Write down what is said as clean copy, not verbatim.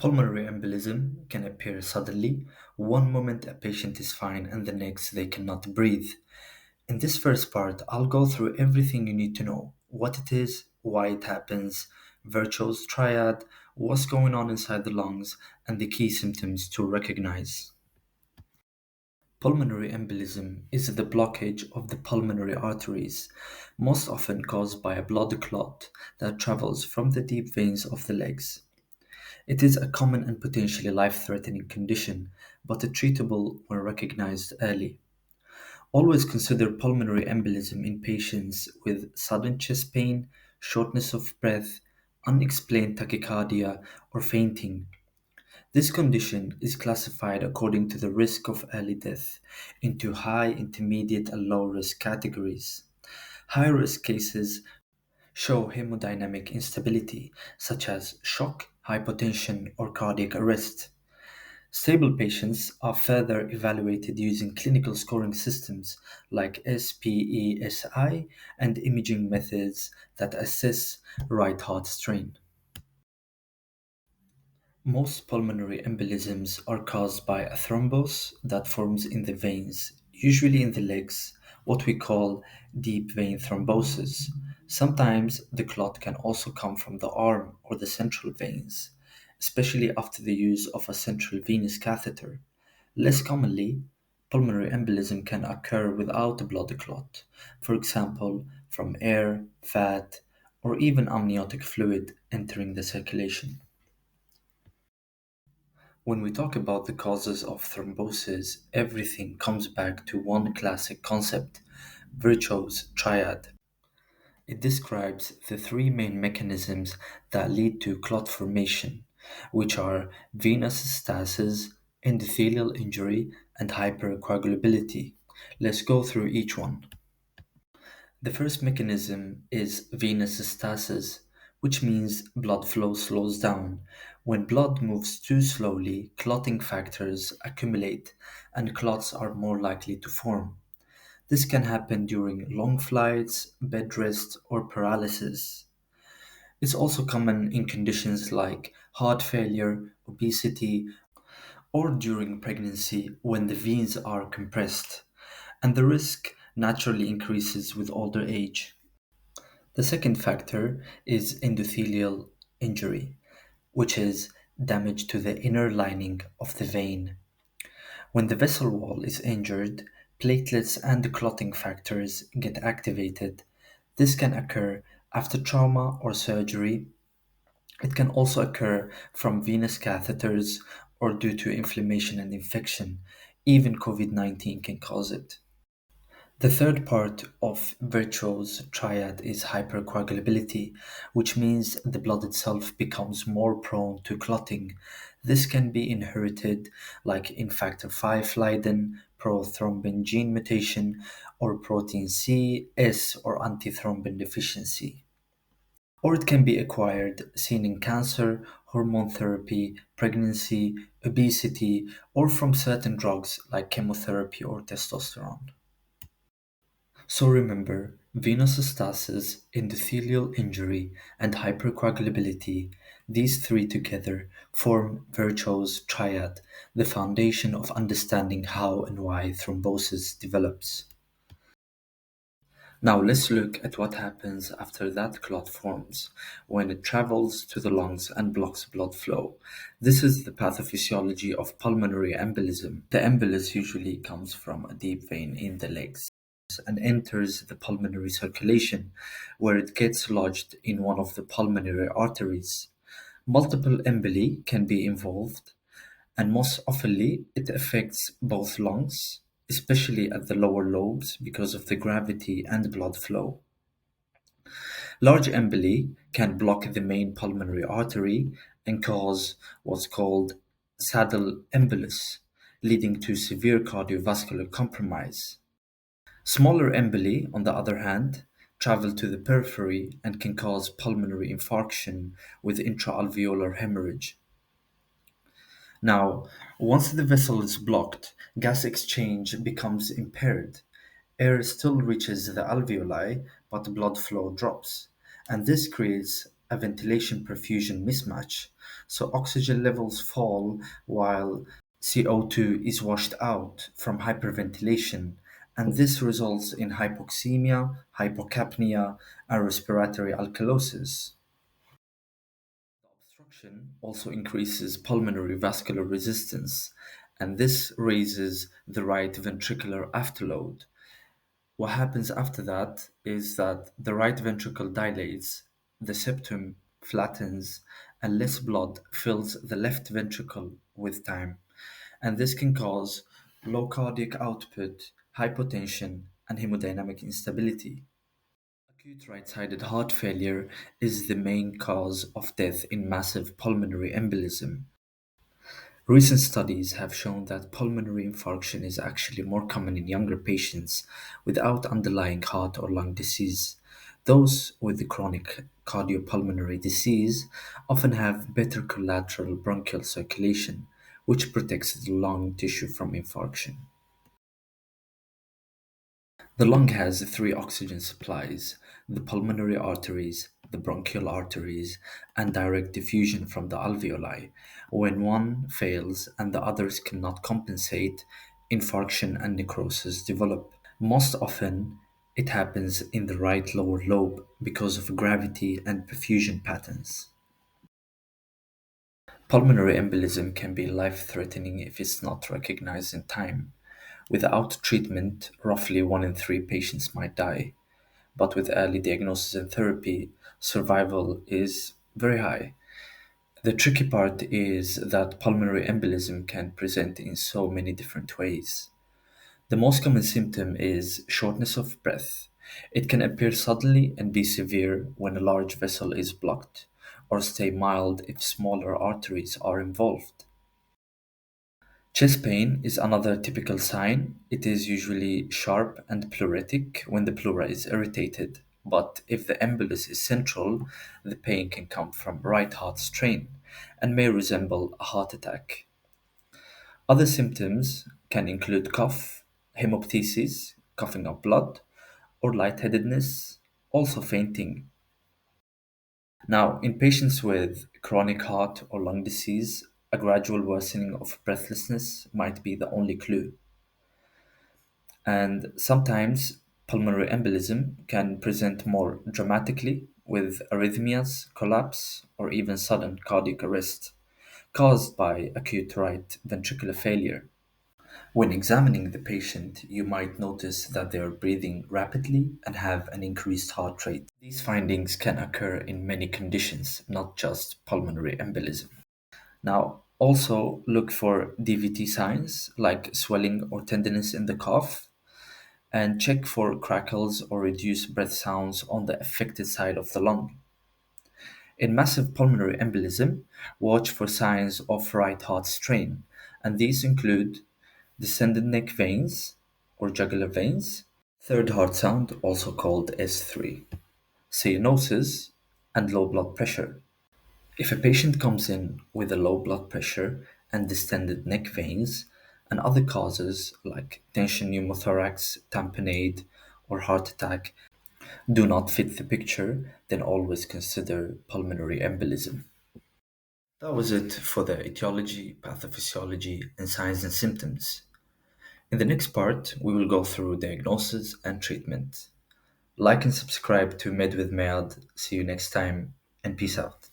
Pulmonary embolism can appear suddenly. One moment a patient is fine and the next they cannot breathe. In this first part, I'll go through everything you need to know: what it is, why it happens, Virchow's triad, what's going on inside the lungs, and the key symptoms to recognize. Pulmonary embolism is the blockage of the pulmonary arteries, most often caused by a blood clot that travels from the deep veins of the legs. It is a common and potentially life threatening condition, but is treatable when recognized early. Always consider pulmonary embolism in patients with sudden chest pain, shortness of breath, unexplained tachycardia, or fainting. This condition is classified according to the risk of early death into high, intermediate, and low risk categories. High risk cases show hemodynamic instability, such as shock, hypotension, or cardiac arrest. Stable patients are further evaluated using clinical scoring systems like SPESI and imaging methods that assess right heart strain. Most pulmonary embolisms are caused by a thrombus that forms in the veins, usually in the legs, what we call deep vein thrombosis. Sometimes the clot can also come from the arm or the central veins, especially after the use of a central venous catheter. Less commonly, pulmonary embolism can occur without a blood clot, for example, from air, fat, or even amniotic fluid entering the circulation. When we talk about the causes of thrombosis, everything comes back to one classic concept: Virchow's triad. It describes the three main mechanisms that lead to clot formation, which are venous stasis, endothelial injury, and hypercoagulability. Let's go through each one. The first mechanism is venous stasis, which means blood flow slows down. When blood moves too slowly, clotting factors accumulate and clots are more likely to form. This can happen during long flights, bed rest, or paralysis. It's also common in conditions like heart failure, obesity, or during pregnancy when the veins are compressed, and the risk naturally increases with older age. The second factor is endothelial injury, which is damage to the inner lining of the vein. When the vessel wall is injured, platelets and clotting factors get activated. This can occur after trauma or surgery. It can also occur from venous catheters or due to inflammation and infection. Even COVID 19 can cause it. The third part of Virchow's triad is hypercoagulability, which means the blood itself becomes more prone to clotting. This can be inherited, like in factor V Leiden, prothrombin gene mutation, or protein C, S, or antithrombin deficiency. Or it can be acquired, seen in cancer, hormone therapy, pregnancy, obesity, or from certain drugs like chemotherapy or testosterone. So remember, venous stasis, endothelial injury, and hypercoagulability, these three together form Virchow's triad, the foundation of understanding how and why thrombosis develops. Now let's look at what happens after that clot forms, when it travels to the lungs and blocks blood flow. This is the pathophysiology of pulmonary embolism. The embolus usually comes from a deep vein in the legs and enters the pulmonary circulation, where it gets lodged in one of the pulmonary arteries. Multiple emboli can be involved, and most oftenly it affects both lungs, especially at the lower lobes because of the gravity and blood flow. Large emboli can block the main pulmonary artery and cause what's called saddle embolus, leading to severe cardiovascular compromise. Smaller emboli, on the other hand, travel to the periphery and can cause pulmonary infarction with intraalveolar hemorrhage. Now, once the vessel is blocked, gas exchange becomes impaired. Air still reaches the alveoli, but blood flow drops, and this creates a ventilation perfusion mismatch. So oxygen levels fall while CO2 is washed out from hyperventilation, and this results in hypoxemia, hypocapnia, and respiratory alkalosis. Obstruction also increases pulmonary vascular resistance, and this raises the right ventricular afterload. What happens after that is that the right ventricle dilates, the septum flattens, and less blood fills the left ventricle with time. And this can cause low cardiac output, hypotension, and hemodynamic instability. Acute right sided heart failure is the main cause of death in massive pulmonary embolism. Recent studies have shown that pulmonary infarction is actually more common in younger patients without underlying heart or lung disease. Those with the chronic cardiopulmonary disease often have better collateral bronchial circulation, which protects the lung tissue from infarction. The lung has three oxygen supplies: the pulmonary arteries, the bronchial arteries, and direct diffusion from the alveoli. When one fails and the others cannot compensate, infarction and necrosis develop. Most often, it happens in the right lower lobe because of gravity and perfusion patterns. Pulmonary embolism can be life threatening if it's not recognized in time. Without treatment, roughly 1 in 3 patients might die, but with early diagnosis and therapy, survival is very high. The tricky part is that pulmonary embolism can present in so many different ways. The most common symptom is shortness of breath. It can appear suddenly and be severe when a large vessel is blocked, or stay mild if smaller arteries are involved. Chest pain is another typical sign. It is usually sharp and pleuritic when the pleura is irritated, but if the embolus is central, the pain can come from right heart strain and may resemble a heart attack. Other symptoms can include cough, hemoptysis, coughing up blood, or lightheadedness, also fainting. Now, in patients with chronic heart or lung disease, a gradual worsening of breathlessness might be the only clue. And sometimes pulmonary embolism can present more dramatically with arrhythmias, collapse, or even sudden cardiac arrest caused by acute right ventricular failure. When examining the patient, you might notice that they are breathing rapidly and have an increased heart rate. These findings can occur in many conditions, not just pulmonary embolism. Now, also look for DVT signs like swelling or tenderness in the cough, and check for crackles or reduced breath sounds on the affected side of the lung. In massive pulmonary embolism, watch for signs of right heart strain, and these include descended neck veins or jugular veins, third heart sound, also called S3, cyanosis, and low blood pressure. If a patient comes in with a low blood pressure and distended neck veins, and other causes like tension pneumothorax, tamponade, or heart attack do not fit the picture, then always consider pulmonary embolism. That was it for the etiology, pathophysiology, and signs and symptoms. In the next part, we will go through diagnosis and treatment. Like and subscribe to Med with Mead. See you next time, and peace out.